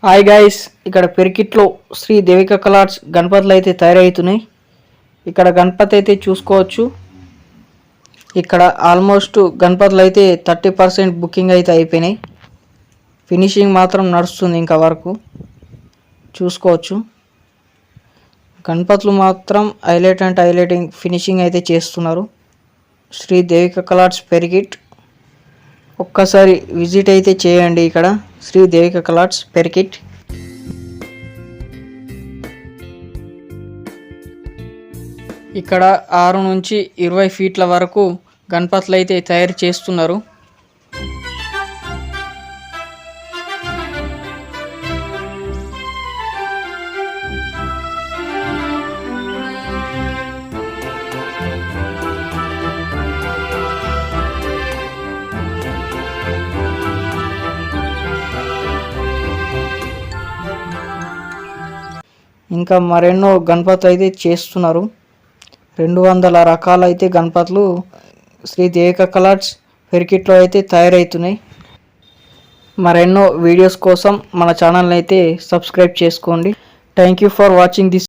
Hi guys, ఇక్కడ పెరికిట్లో శ్రీ దేవిక కలార్స్ గణపతులు అయితే తయారవుతున్నాయి. ఇక్కడ గణపతి అయితే చూసుకోవచ్చు. ఇక్కడ ఆల్మోస్ట్ గణపతులు అయితే 30% బుకింగ్ అయితే అయిపోయినాయి. ఫినిషింగ్ మాత్రం నడుస్తుంది ఇంకా వరకు చూసుకోవచ్చు. గణపతులు మాత్రం హైలైట్ అండ్ హైలైటింగ్ ఫినిషింగ్ అయితే చేస్తున్నారు. శ్రీ దేవిక కలార్స్ పెరికిట్ ఒక్కసారి విజిట్ అయితే చేయండి. ఇక్కడ శ్రీ దేవిక కలార్స్ పెరికిట్. ఇక్కడ 6 నుంచి 20 ఫీట్ల వరకు గణపతులు అయితే తయారు చేస్తున్నారు. ఇంకా మరెన్నో గణపతులు అయితే చేస్తున్నారు. 200 రకాలైతే గణపతులు శ్రీ దేవిక కలార్స్ పెరికిట్లో అయితే తయారవుతున్నాయి. మరెన్నో వీడియోస్ కోసం మన ఛానల్ని అయితే సబ్స్క్రైబ్ చేసుకోండి. Thank you for watching this.